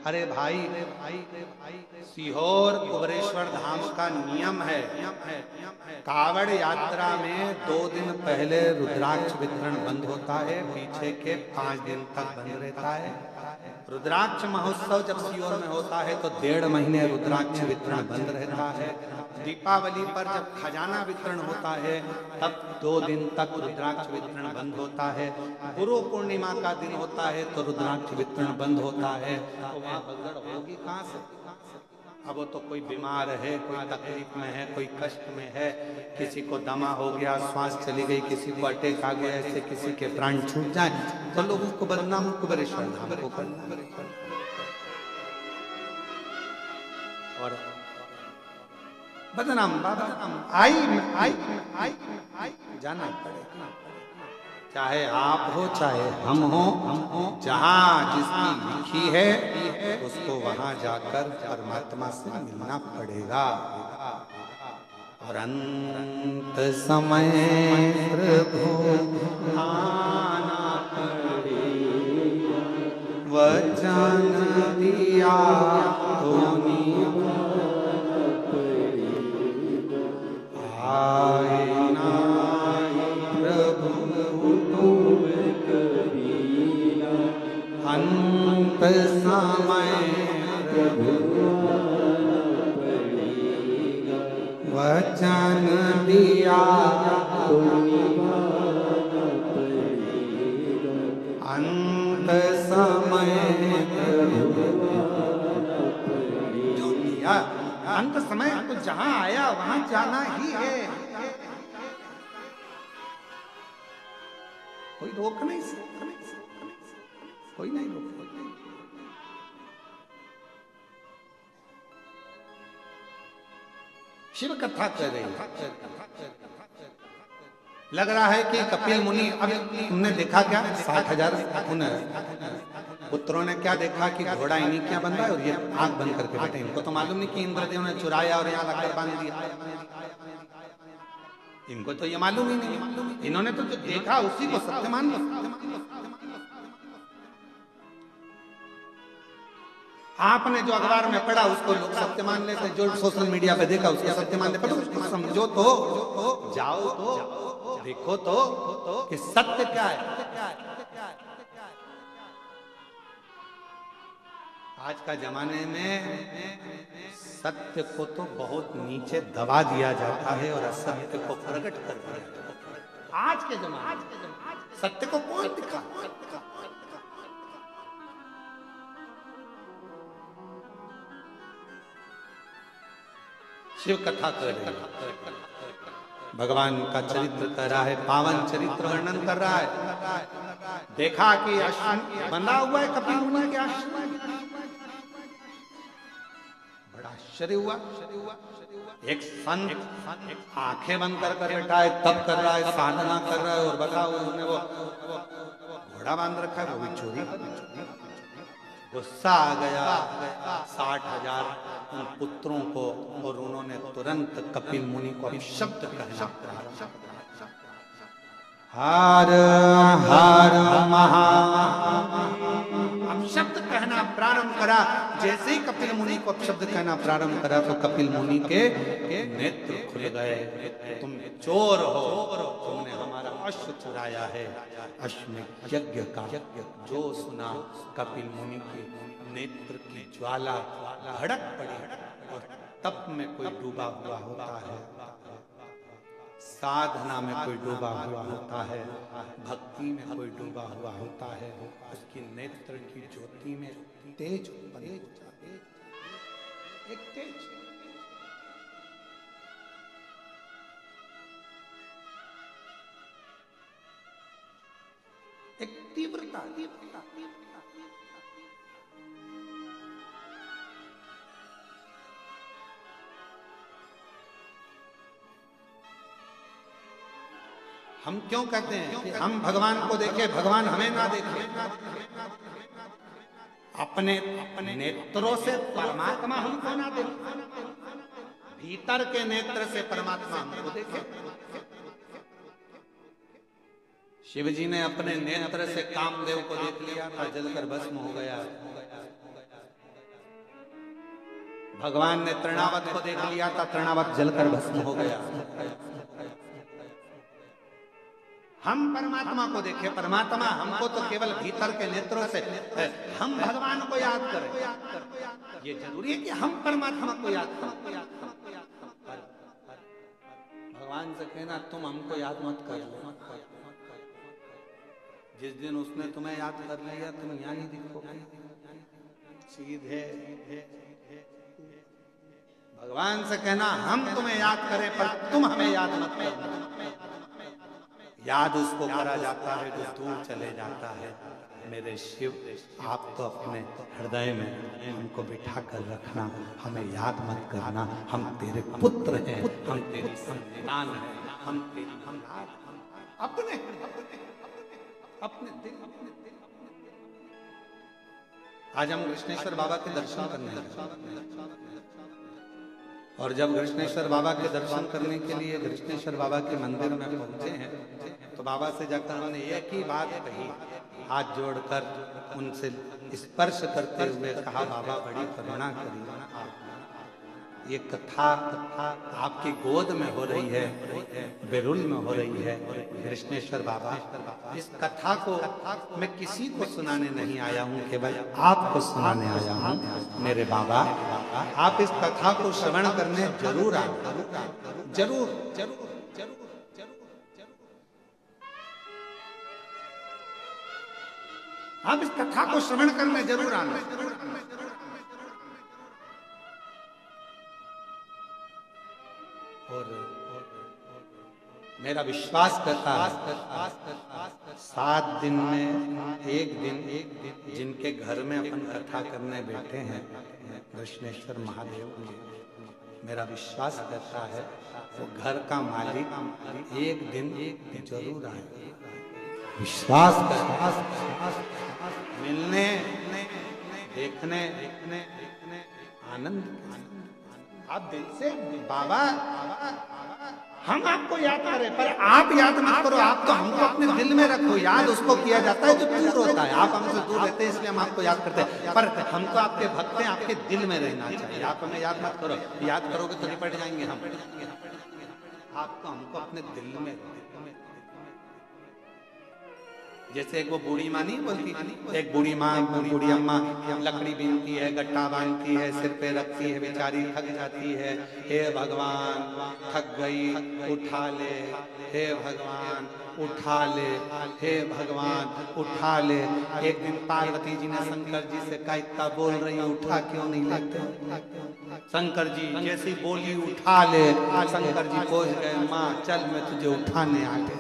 अरे भाई, सीहोर कुबरेश्वर धाम का नियम है, कावड़ यात्रा में 2 दिन पहले रुद्राक्ष वितरण बंद होता है, पीछे के 5 दिन तक बंद रहता है। रुद्राक्ष महोत्सव जब सीहोर में होता है तो 1.5 महीने रुद्राक्ष वितरण बंद रहता है। दीपावली पर जब खजाना वितरण होता है तब 2 दिन तक रुद्राक्ष वितरण बंद होता है। गुरु पूर्णिमा का दिन होता है तो रुद्राक्ष वितरण बंद होता है। तो वहां भगदड़ होगी कहां से? अब वो तो कोई बीमार है, कोई तकलीफ में है, कोई कष्ट में है, किसी को दमा हो गया, श्वास चली गई, किसी को अटैक आ गया, ऐसे किसी के प्राण छूट जाए तो लोग उसको बदनाम कुबरेश्वर धाम को करना और बदनाम बाबा आई जाना पड़ेगा, चाहे आप हो चाहे हम हो, जहां जिसकी लिखी है उसको वहां जाकर परमात्मा से मिलना पड़ेगा। और अंत समय प्रभु आना पड़ेगा, वचन दिया तो आए ना अंत समय वचन दिया अंत समय जो दिया अंत समय तो जहां आया वहां जाना ही है, कोई रोक नहीं सकता, कोई नहीं रोक। शिव कथा कर रही है, लग रहा है कि कपिल मुनि, अब तुमने देखा क्या 60,000 उन पुत्रों ने क्या देखा कि घोड़ा इन्हीं क्या बंधा है और ये आंख बंद करके बैठे। इनको तो मालूम नहीं कि इंद्रदेव ने चुराया और यहाँ लाकर बांध दिया, इनको तो ये मालूम ही नहीं। इन्होंने तो जो देखा उसी को सत्य मान लिया। आपने जो अखबार में पढ़ा उसको लोग सत्य मान लेते, जो सोशल मीडिया पे देखा उसको सत्य मान लेते, पर उसको समझो तो, जाओ तो, देखो तो कि सत्य क्या है। आज का जमाने में सत्य को तो बहुत नीचे दबा दिया जाता है और असत्य को प्रकट कर दिया जाता है। आज के जमाने में सत्य को कौन दिखा? शिव कथा कर रहे हैं, भगवान का चरित्र कर रहा है, पावन चरित्र वर्णन कर रहा है। देखा कि आश्रम बंधा हुआ है कपिल मुनि के आश्रम, बड़ा आश्चर्य हुआ। एक संत आंखें बंद कर बैठा है, तप कर रहा है, साधना कर रहा है, और बताओ उसने वो घोड़ा बांध रखा है, वो भी चोरी। गुस्सा आ गया 60,000 उन पुत्रों को, और उन्होंने तुरंत कपिल मुनि को शब्द कहना प्रारंभ, हर हर महा, अब शब्द कहना प्रारंभ करा। जैसे ही कपिल मुनि को शब्द कहना प्रारंभ करा तो कपिल मुनि के नेत्र खुल गए। तुम चोर हो, तुमने हमारा अश्व चुराया है। अश्वमेध यज्ञ का जो सुना, कपिल मुनि के नेत्र की ज्वाला भड़क पड़ी, और तप में कोई डूबा हुआ होता है, साधना में कोई डूबा हुआ होता है, भक्ति में कोई डूबा हुआ होता है, उसकी नेत्र की ज्योति में तेज उत्पन्न हो जाता है, एक तेज, एक तीव्रता। हम क्यों कहते हैं कि हम भगवान को देखें, भगवान हमें ना देखे? अपने नेत्रों से परमात्मा हमको ना देखे, भीतर के नेत्र से परमात्मा हमको देखे। शिव जी ने अपने नेत्र से कामदेव को देख लिया था, जलकर भस्म हो गया। भगवान ने तृणावत को देख लिया था, तृणावत जलकर भस्म हो गया। हम परमात्मा को देखें, परमात्मा हमको तो केवल भीतर के नेत्रों से, हम भगवान को याद करें। ये जरूरी है कि हम परमात्मा को याद करें। भगवान से कहना तुम हमको याद मत कर लो। जिस दिन उसने तुम्हें याद कर लिया तुम यहाँ नहीं दिखोगे, सीधे। भगवान से कहना हम तुम्हें याद करें पर तुम हमें याद मत करना। याद उसको करा जाता है जो दूर चले जाता है। मेरे शिव, आप तो अपने हृदय में हमको बिठा कर रखना, हमें याद मत करना। हम तेरे पुत्र हैं, हम तेरी संतान हैं, हम तेरी अपने अपने दिल। आज हम कृष्णेश्वर बाबा के दर्शन करने लगे, और जब कृष्णेश्वर बाबा के दर्शन करने के लिए कृष्णेश्वर बाबा के मंदिर में पहुंचे हैं तो बाबा से जाकर हमने एक ही बात कही, हाथ जोड़कर उनसे स्पर्श करते हुए कहा, बाबा बड़ी करुणा करिए। ये कथा आपकी गोद में हो रही है, बेरुल में हो रही है कृष्णेश्वर बाबा। इस कथा को मैं किसी को सुनाने नहीं आया हूँ, केवल आपको सुनाने आया हूँ। मेरे बाबा, आप इस कथा को श्रवण करने जरूर आए, जरूर जरूर जरूर। आप इस कथा को श्रवण करने जरूर आना। और मेरा विश्वास करता है 7 दिन में एक दिन जिनके घर में अपन कथा करने बैठे हैं कृष्णेश्वर महादेव के, मेरा विश्वास करता है वो घर का मालिक एक दिन जरूर आए। विश्वास करता, मिलने, देखने, आनंद। आप दिल से बाबा हम आपको याद करें पर आप याद मत करो, आप तो हमको अपने दिल में रखो। याद उसको किया जाता है जो दूर होता है। आप हमसे दूर रहते हैं इसलिए हम आपको याद करते हैं, पर हम तो आपके भक्त हैं, आपके दिल में रहना चाहिए। आप हमें याद मत करो, याद करोगे तो निपट जाएंगे हम। आप तो हमको अपने दिल में, जैसे एक वो बूढ़ी माँ नहीं बोलती, एक बूढ़ी माँ, बूढ़ी अम्मा लकड़ी बीनती है, गट्टा बांधती है, सिर पे रखती है, बेचारी थक जाती है। हे भगवान थक गई, उठा ले, हे भगवान उठा ले, हे भगवान उठा ले। एक दिन पार्वती जी ने शंकर जी से कहा, इतना बोल रही उठा क्यों नहीं लेते? शंकर जी जैसी बोली उठा ले, शंकर जी पहुंच गए, माँ चल मैं तुझे उठाने आते।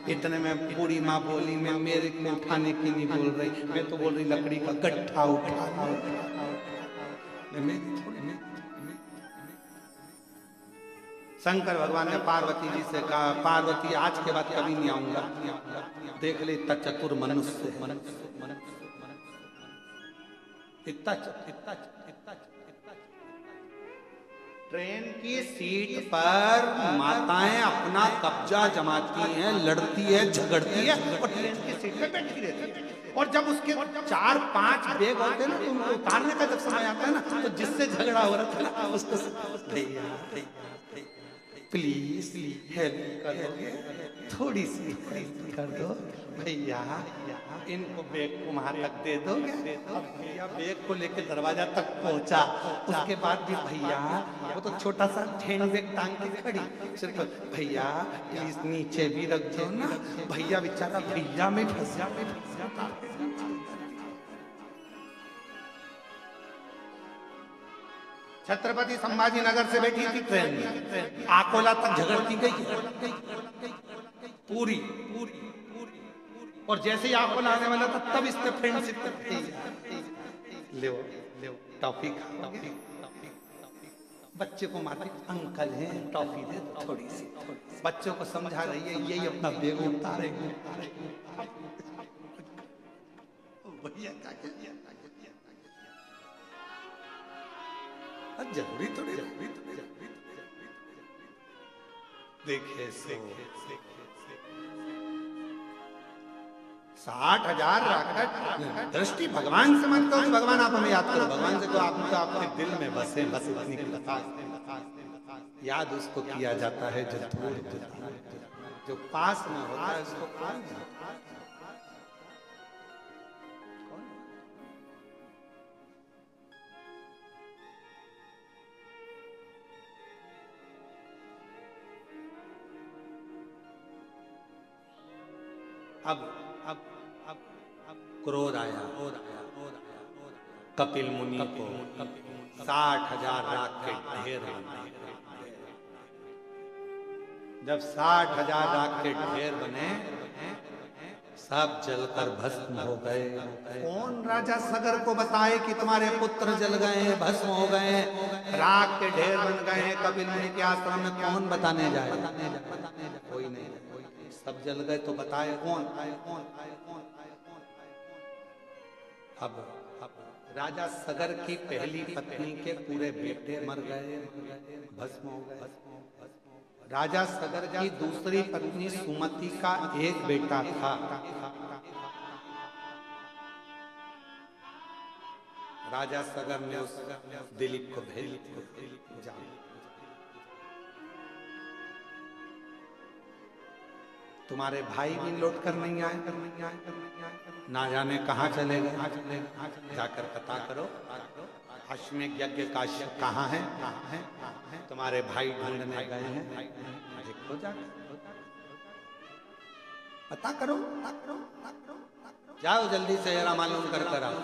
इतने में बूढ़ी माँ बोली, मैं मेरे को उठाने की नहीं बोल रही, मैं तो बोल रही लकड़ी का गट्ठा उठा। शंकर भगवान ने पार्वती जी से कहा, पार्वती आज के बाद कभी नहीं आऊंगा, देख ले इतना चतुर मनुष्य है। इतना ट्रेन की सीट पर माताएं अपना कब्जा जमाती हैं, लड़ती है, झगड़ती है, और ट्रेन की सीट पे बैठी रहती है। और जब उसके 4-5 बैग होते हैं ना, तो उनको उतारने का जब समय आता है ना, तो जिससे झगड़ा हो रहा था ना उसको, भैया प्लीज हेल्प कर दोगे, थोड़ी सी हेल्प कर दो भैया, इनको बैग को वहां तक दे दोगे। अब भैया बैग को लेकर दरवाजा तक पहुंचा, उसके बाद भी भैया वो तो छोटा सा हैंड बैग टांग के खड़ी, सिर्फ भैया प्लीज नीचे भी रख दो ना। भैया बेचारा भैया में फंस जा। छत्रपति संभाजी नगर से बैठी थी ट्रेन में, आकोला तक झगड़ती गई पूरी। और जैसे ही आकोला आने वाला था तब इसने फ्रेंडशिप करती, ले टॉफी खाओगे? बच्चे को मारती, अंकल हैं टॉफी दे थोड़ी सी। बच्चों को समझा रही है, यही अपना बैग उतारेंगे। भैया जरूरी तो नहीं, देखे 60,000 रॉकेट। दृष्टि भगवान से मत करो, भगवान आप हमें याद करो, भगवान से तो आप आपके दिल में बसे, बस इतनी याद उसको किया जाता है जो दूर, जो पास में होता है उसको कौन जानता है? अब क्रोध आया कपिल मुनि को, 60,000 राख के ढेर बने। जब 60,000 राख के ढेर बने, सब जलकर भस्म हो गए। कौन राजा सगर को बताए कि तुम्हारे पुत्र जल गए, भस्म हो गए, राख के ढेर बन गए कपिल मुनि के आश्रम में? कौन बताने जाए? कोई नहीं। सब जल गए तो बताए कौन? अब राजा सगर की पहली पत्नी के पूरे बेटे मर गए, भस्म हो गए। राजा सगर की दूसरी पत्नी सुमति का एक बेटा था। राजा सगर ने उस दिलीप को भेज दिया, तुम्हारे भाई भी लौट कर नहीं आए, ना जाने कहाँ चले गए, जाकर पता करो। अश्वमेध यज्ञ का कहाँ है? तुम्हारे भाई ढूंढने गए हैं, देखो जाकर पता करो, जाओ जल्दी से जरा मालूम कर कर आओ।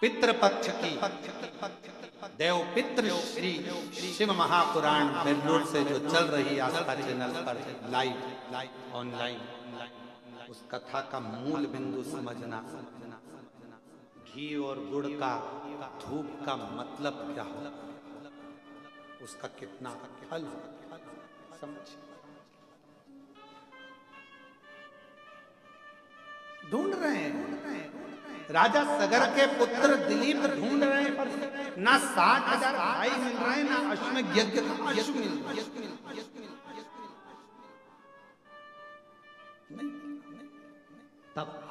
पितृपक्ष की देव पितृ श्री शिव महापुराण बेंगलुरु से जो चल रही आस्था चैनल पर लाइव ऑनलाइन, उस कथा का मूल बिंदु समझना। घी और गुड़ का धूप का मतलब क्या हो, उसका कितना फल समझ। ढूंढ रहे हैं राजा सगर के पुत्र दिलीप, ढूंढ रहे हैं, पर ना 60,000 भाई मिल रहे हैं, ना अश्वमेध यज्ञ का अश्व मिल रहा है। तब